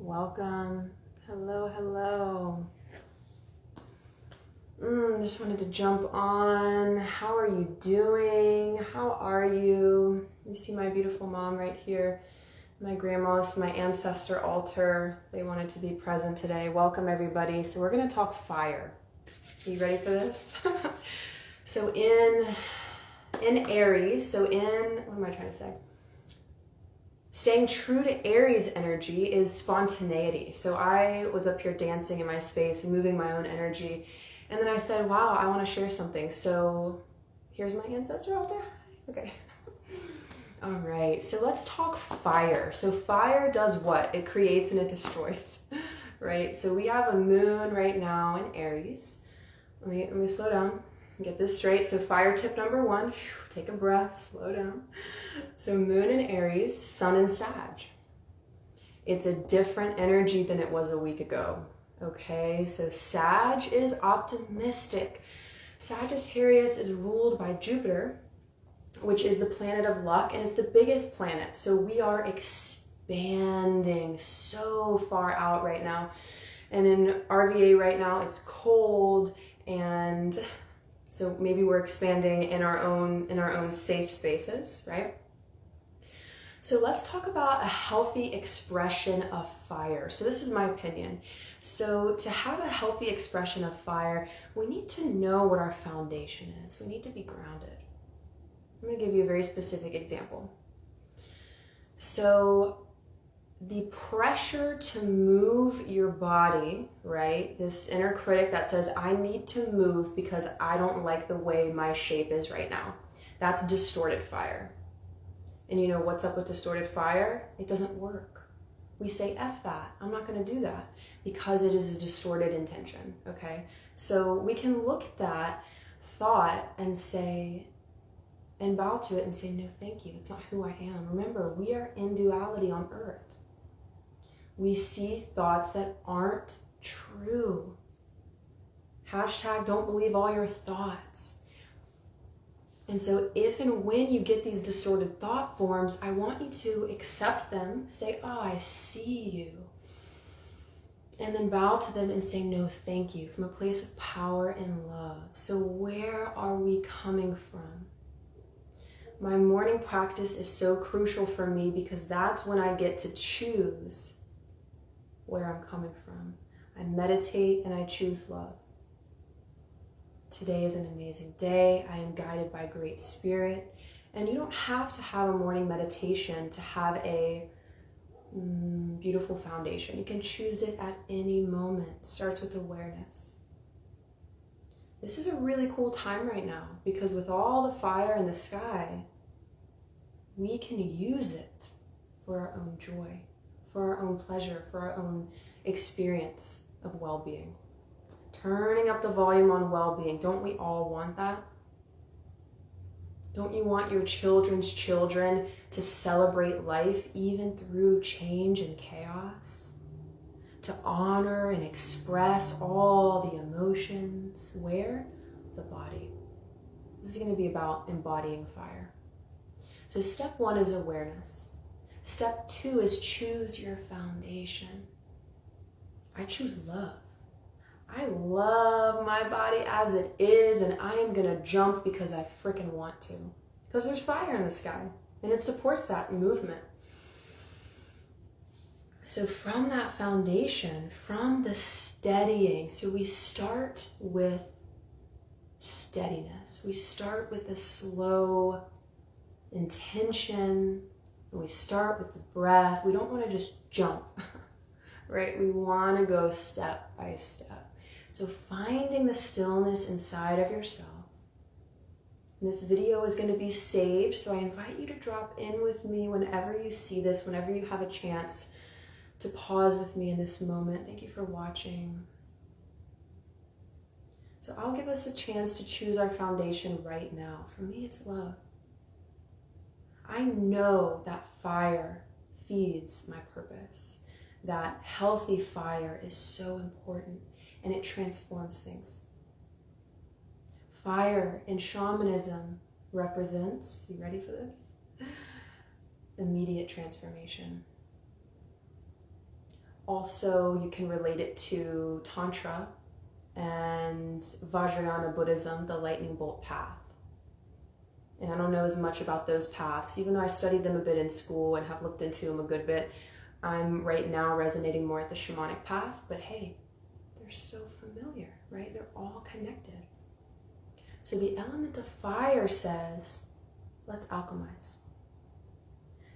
Welcome. Hello, hello. Just wanted to jump on. How are you doing? How are you? You see my beautiful mom right here. My grandma, this is my ancestor altar. They wanted to be present today. Welcome everybody. So we're going to talk fire. Are you ready for this? So in Aries, what am I trying to say? Staying true to Aries energy is spontaneity. So I was up here dancing in my space and moving my own energy. And then I said, wow, I want to share something. So here's my ancestor out there. Okay. All right. So let's talk fire. So fire does what? It creates and it destroys, right? So we have a moon right now in Aries. Let me slow down. Get this straight. So fire tip number 1, take a breath, slow down. So moon in Aries, sun in Sag. It's a different energy than it was a week ago. Okay, so Sag is optimistic. Sagittarius is ruled by Jupiter, which is the planet of luck, and it's the biggest planet. So we are expanding so far out right now. And in RVA right now, it's cold, and so maybe we're expanding in our own safe spaces, right? So let's talk about a healthy expression of fire. So this is my opinion. So to have a healthy expression of fire, we need to know what our foundation is. We need to be grounded. I'm going to give you a very specific example. So the pressure to move your body, right? This inner critic that says, I need to move because I don't like the way my shape is right now. That's distorted fire. And you know what's up with distorted fire? It doesn't work. We say, F that. I'm not going to do that because it is a distorted intention, okay? So we can look at that thought and say, and bow to it and say, no, thank you. That's not who I am. Remember, we are in duality on earth. We see thoughts that aren't true. Hashtag don't believe all your thoughts. And so if and when you get these distorted thought forms, I want you to accept them, say, oh, I see you. And then bow to them and say, no, thank you, from a place of power and love. So where are we coming from? My morning practice is so crucial for me because that's when I get to choose where I'm coming from. I meditate and I choose love. Today is an amazing day. I am guided by great spirit. And you don't have to have a morning meditation to have a beautiful foundation. You can choose it at any moment. It starts with awareness. This is a really cool time right now because with all the fire in the sky, we can use it for our own joy, for our own pleasure, for our own experience of well-being. Turning up the volume on well-being. Don't we all want that? Don't you want your children's children to celebrate life even through change and chaos? To honor and express all the emotions. Where? The body. This is going to be about embodying fire. So step 1 is awareness. Step 2 is choose your foundation. I choose love. I love my body as it is, and I am going to jump because I freaking want to. Because there's fire in the sky, and it supports that movement. So from that foundation, from the steadying, so we start with steadiness. We start with a slow intention, and we start with the breath. We don't want to just jump, right? We want to go step by step. So finding the stillness inside of yourself. And this video is going to be saved, so I invite you to drop in with me whenever you see this, whenever you have a chance to pause with me in this moment. Thank you for watching. So I'll give us a chance to choose our foundation right now. For me, it's love. I know that fire feeds my purpose. That healthy fire is so important. And it transforms things. Fire in shamanism represents, you ready for this? Immediate transformation. Also, you can relate it to Tantra and Vajrayana Buddhism, the lightning bolt path. And I don't know as much about those paths, even though I studied them a bit in school and have looked into them a good bit. I'm right now resonating more at the shamanic path, but hey, they're so familiar, right? They're all connected. So the element of fire says, let's alchemize.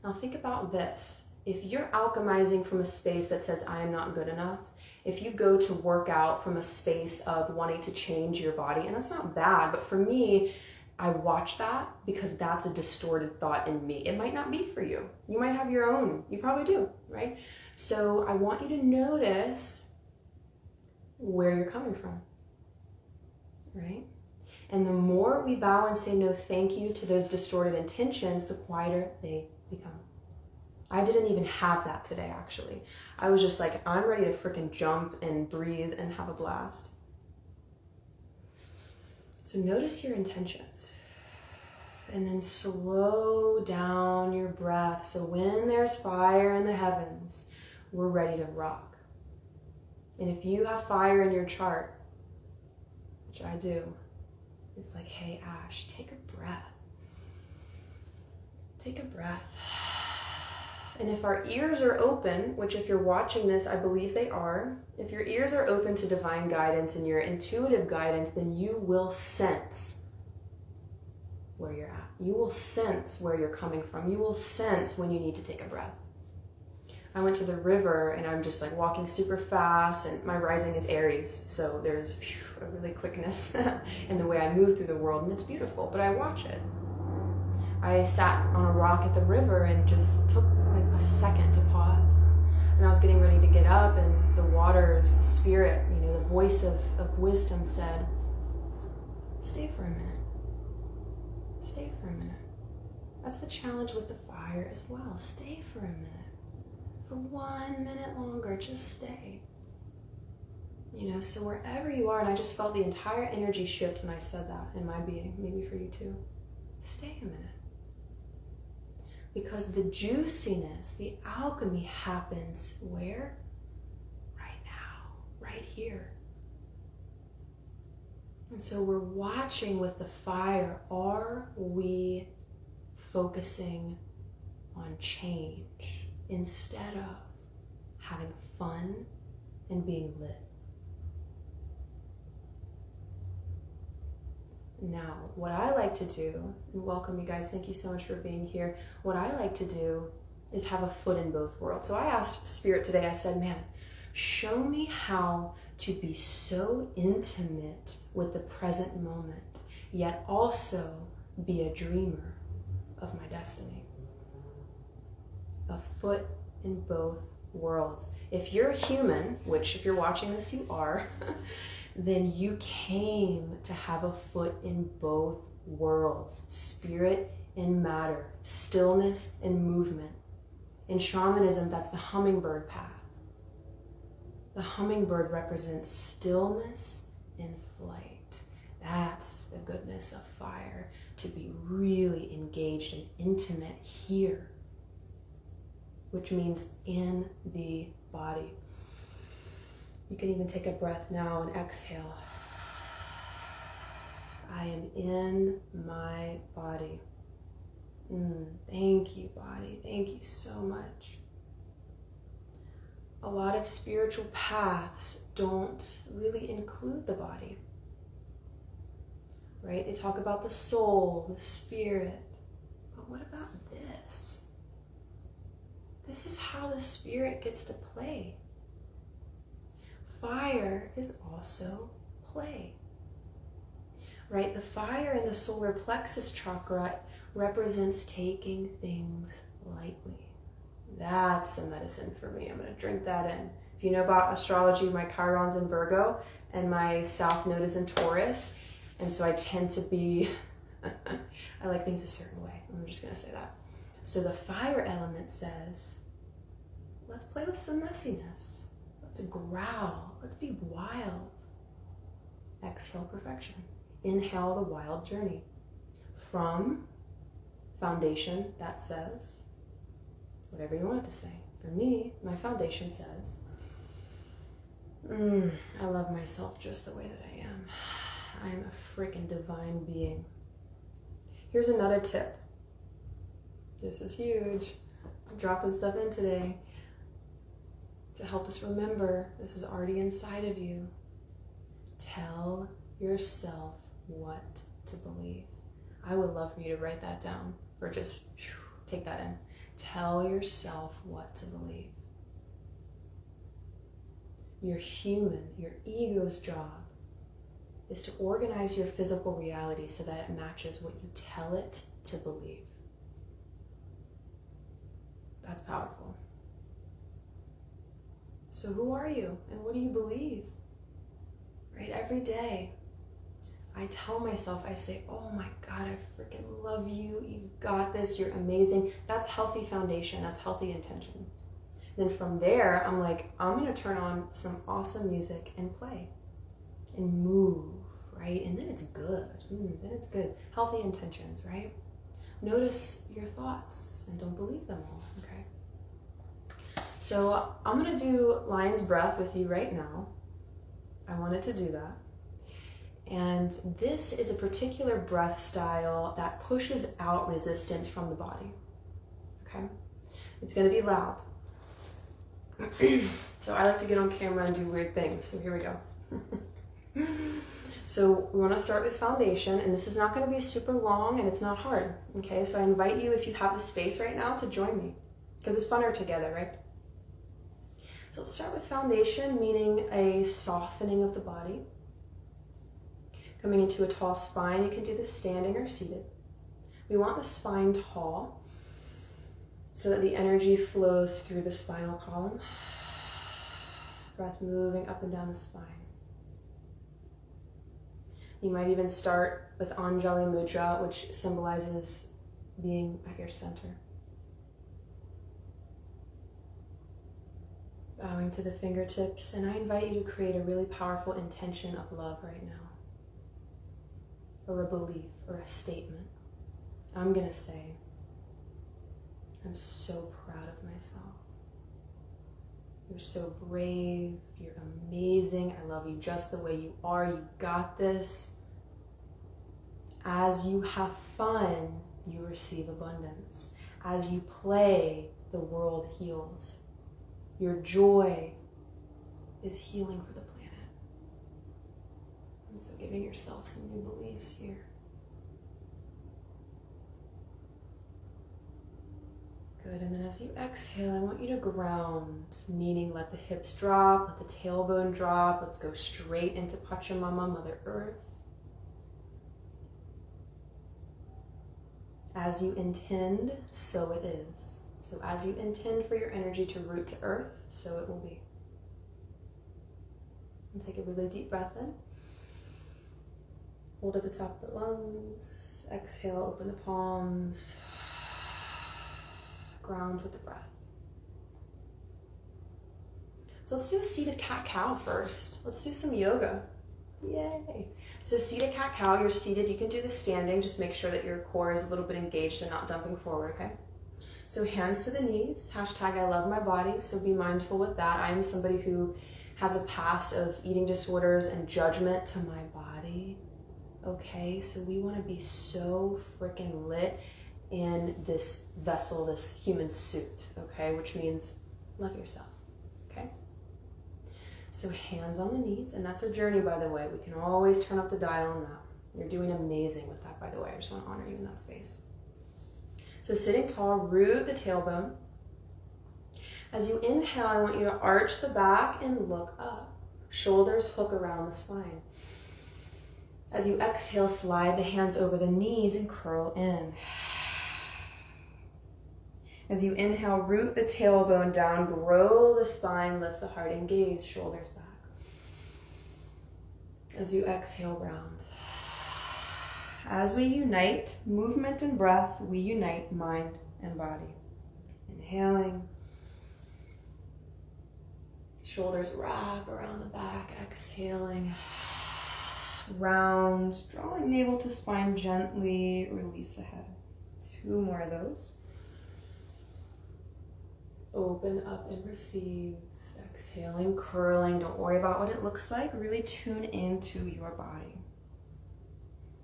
Now think about this. If you're alchemizing from a space that says, I am not good enough, if you go to work out from a space of wanting to change your body, and that's not bad, but for me, I watch that because that's a distorted thought in me. It might not be for you. You might have your own. You probably do, right? So I want you to notice where you're coming from, right? And the more we bow and say no thank you to those distorted intentions, the quieter they become. I didn't even have that today, actually. I was just like, I'm ready to freaking jump and breathe and have a blast. So notice your intentions. And then slow down your breath. So when there's fire in the heavens, we're ready to rock. And if you have fire in your chart, which I do, it's like, hey, Ash, take a breath. Take a breath. And if our ears are open, which if you're watching this, I believe they are, if your ears are open to divine guidance and your intuitive guidance, then you will sense where you're at. You will sense where you're coming from. You will sense when you need to take a breath. I went to the river and I'm just like walking super fast, and my rising is Aries, so there's a really quickness in the way I move through the world, and it's beautiful, but I watch it. I sat on a rock at the river and just took like a second to pause. And I was getting ready to get up, and the waters, the spirit, the voice of wisdom said, stay for a minute. Stay for a minute. That's the challenge with the fire as well. Stay for a minute. For 1 minute longer, just stay. So wherever you are, and I just felt the entire energy shift when I said that in my being, maybe for you too. Stay a minute. Because the juiciness, the alchemy happens where? Right now, right here. And so we're watching with the fire. Are we focusing on change instead of having fun and being lit? Now, what I like to do, and welcome you guys, thank you so much for being here. What I like to do is have a foot in both worlds. So I asked Spirit today, I said, man, show me how to be so intimate with the present moment, yet also be a dreamer of my destiny. A foot in both worlds. If you're human, which if you're watching this, you are, then you came to have a foot in both worlds, spirit and matter, stillness and movement. In shamanism, that's the hummingbird path. The hummingbird represents stillness and flight. That's the goodness of fire, to be really engaged and intimate here, which means in the body. You can even take a breath now and exhale. I am in my body. Thank you, body. Thank you so much. A lot of spiritual paths don't really include the body, right? They talk about the soul, the spirit. But what about this? This is how the spirit gets to play. Fire is also play, right? The fire in the solar plexus chakra represents taking things lightly. That's a medicine for me. I'm going to drink that in. If you know about astrology, my Chiron's in Virgo and my South Node is in Taurus. And so I tend to be, I like things a certain way. I'm just going to say that. So the fire element says, let's play with some messiness. Let's growl. Let's be wild. Exhale perfection. Inhale the wild journey. From foundation, that says whatever you want it to say. For me, my foundation says, I love myself just the way that I am. I am a freaking divine being. Here's another tip. This is huge. I'm dropping stuff in today to help us remember this is already inside of you. Tell yourself what to believe. I would love for you to write that down or just take that in. Tell yourself what to believe. You're human. Your ego's job is to organize your physical reality so that it matches what you tell it to believe. That's powerful. So who are you and what do you believe? Right? Every day, I tell myself, I say, oh my God, I freaking love you. You've got this. You're amazing. That's healthy foundation. That's healthy intention. Then from there, I'm like, I'm going to turn on some awesome music and play and move, right? And then it's good. Then it's good. Healthy intentions, right? Notice your thoughts and don't believe them all, okay? So I'm going to do lion's breath with you right now. I wanted to do that. And this is a particular breath style that pushes out resistance from the body, okay? It's going to be loud. So I like to get on camera and do weird things, so here we go. So we want to start with foundation, and this is not going to be super long and it's not hard, okay? So I invite you, if you have the space right now, to join me, because it's funner together, right? So let's start with foundation, meaning a softening of the body. Coming into a tall spine, you can do this standing or seated. We want the spine tall so that the energy flows through the spinal column. Breath moving up and down the spine. You might even start with Anjali Mudra, which symbolizes being at your center. Bowing to the fingertips, and I invite you to create a really powerful intention of love right now. Or a belief, or a statement. I'm gonna say, I'm so proud of myself. You're so brave, you're amazing, I love you just the way you are, you got this. As you have fun, you receive abundance. As you play, the world heals. Your joy is healing for the planet. And so giving yourself some new beliefs here. Good, and then as you exhale, I want you to ground, meaning let the hips drop, let the tailbone drop. Let's go straight into Pachamama, Mother Earth. As you intend, so it is. So as you intend for your energy to root to earth, so it will be. And take a really deep breath in. Hold at the top of the lungs. Exhale, open the palms. Ground with the breath. So let's do a seated cat-cow first. Let's do some yoga. Yay. So seated cat-cow, you're seated. You can do the standing. Just make sure that your core is a little bit engaged and not dumping forward, okay? So hands to the knees. Hashtag I love my body. So be mindful with that. I am somebody who has a past of eating disorders and judgment to my body. Okay, so we want to be so freaking lit in this vessel, this human suit, okay, which means love yourself, okay? So hands on the knees, and that's a journey, by the way. We can always turn up the dial on that. You're doing amazing with that, by the way. I just want to honor you in that space. So sitting tall, root the tailbone. As you inhale, I want you to arch the back and look up. Shoulders hook around the spine. As you exhale, slide the hands over the knees and curl in. As you inhale, root the tailbone down, grow the spine, lift the heart and gaze, shoulders back. As you exhale, round. As we unite, movement and breath, we unite mind and body. Inhaling. Shoulders wrap around the back, exhaling. Round, drawing navel to spine gently, release the head. 2 more of those. Open up and receive, Exhaling, curling. Don't worry about what it looks like. Really tune into your body.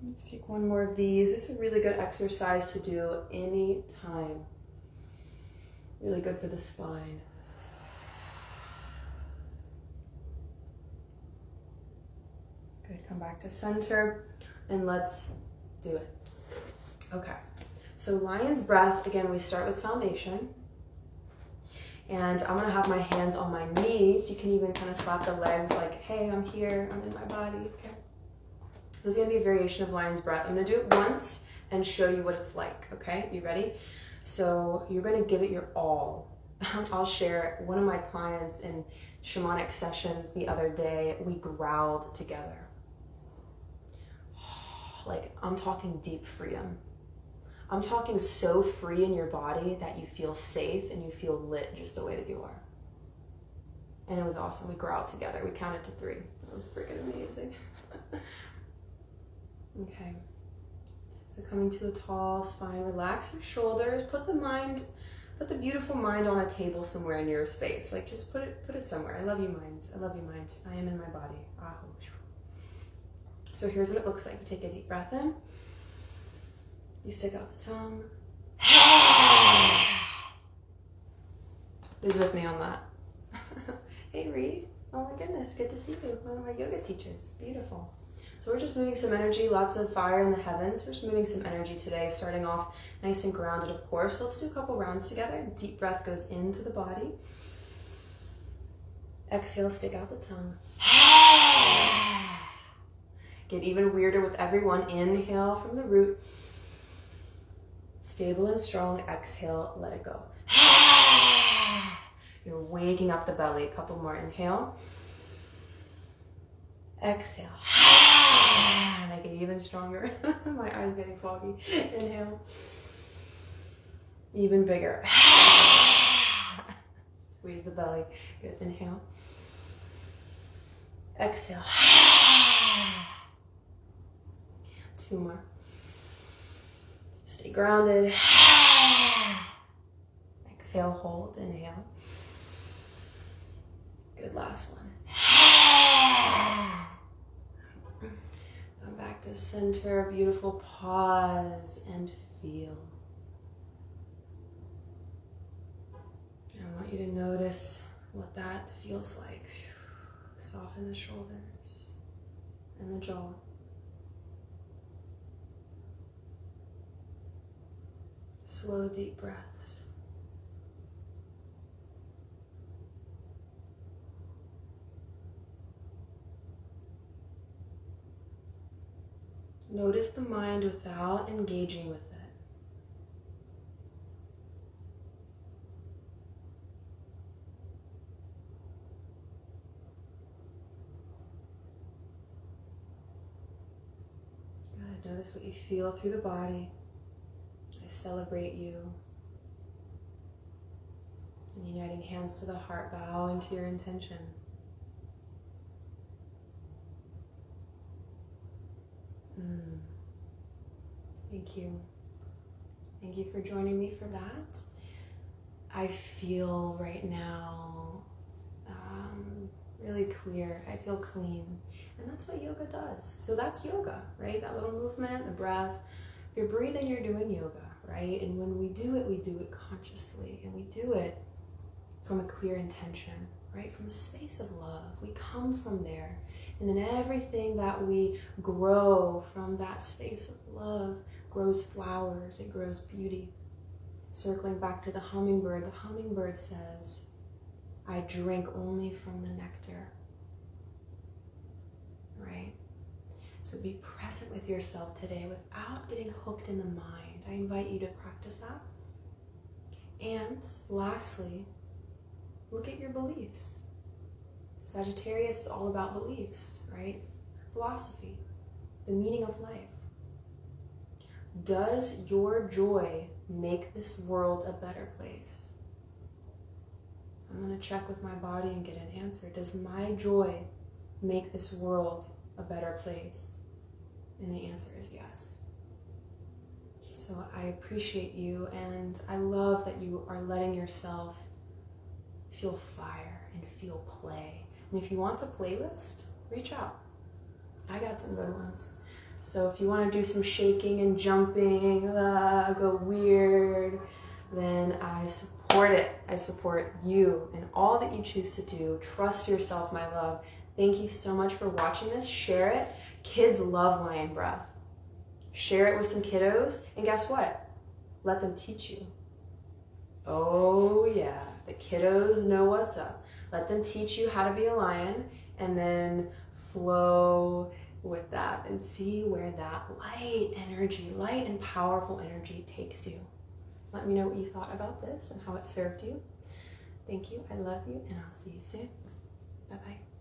Let's take one more of these. This is a really good exercise to do anytime. Really good for the spine. Good, come back to center and let's do it. Okay, so lion's breath, again, we start with foundation. And I'm gonna have my hands on my knees. You can even kind of slap the legs like, hey, I'm here, I'm in my body, okay? This is gonna be a variation of lion's breath. I'm gonna do it once and show you what it's like, okay? You ready? So you're gonna give it your all. I'll share, one of my clients in shamanic sessions the other day, we growled together. Like, I'm talking deep freedom. I'm talking so free in your body that you feel safe and you feel lit just the way that you are. And it was awesome. We growled together. We counted to 3. It was freaking amazing. Okay. So coming to a tall spine, relax your shoulders. Put the beautiful mind on a table somewhere in your space. Like, just put it somewhere. I love you, mind. I love you, mind. I am in my body. Aho. So here's what it looks like. You take a deep breath in. You stick out the tongue. Who's with me on that? Hey, Ree. Oh my goodness, good to see you. One of my yoga teachers. Beautiful. So we're just moving some energy, lots of fire in the heavens. We're just moving some energy today, starting off nice and grounded, of course. So let's do a couple rounds together. Deep breath goes into the body. Exhale, stick out the tongue. Get even weirder with everyone. Inhale from the root. Stable and strong. Exhale, let it go. You're waking up the belly. A couple more. Inhale. Exhale. Make it even stronger. My eyes getting foggy. Inhale. Even bigger. Squeeze the belly. Good. Inhale. Exhale. 2 more. Stay grounded. Exhale, hold, inhale. Good, last one. Come back to center, beautiful pause and feel. I want you to notice what that feels like. Soften the shoulders and the jaw. Slow, deep breaths. Notice the mind without engaging with it. Good. Notice what you feel through the body. I celebrate you. And uniting hands to the heart, bowing to your intention. Thank you. Thank you for joining me for that. I feel right now really clear. I feel clean. And that's what yoga does. So that's yoga, right? That little movement, the breath. If you're breathing, you're doing yoga, right? And when we do it consciously. And we do it from a clear intention, right? From a space of love. We come from there. And then everything that we grow from that space of love grows flowers, it grows beauty. Circling back to the hummingbird says, I drink only from the nectar, right? So be present with yourself today without getting hooked in the mind. I invite you to practice that. And lastly, look at your beliefs. Sagittarius is all about beliefs, right? Philosophy, the meaning of life. Does your joy make this world a better place? I'm going to check with my body and get an answer. Does my joy make this world a better place? And the answer is yes. So I appreciate you, and I love that you are letting yourself feel fire and feel play. And if you want a playlist, reach out. I got some good ones. So if you want to do some shaking and jumping, go weird, then I support it. I support you and all that you choose to do. Trust yourself, my love. Thank you so much for watching this. Share it. Kids love lion breath. Share it with some kiddos, and guess what? Let them teach you. Oh yeah, the kiddos know what's up. Let them teach you how to be a lion, and then flow with that and see where that light energy, light and powerful energy takes you. Let me know what you thought about this and how it served you. Thank you. I love you, and I'll see you soon. Bye-bye.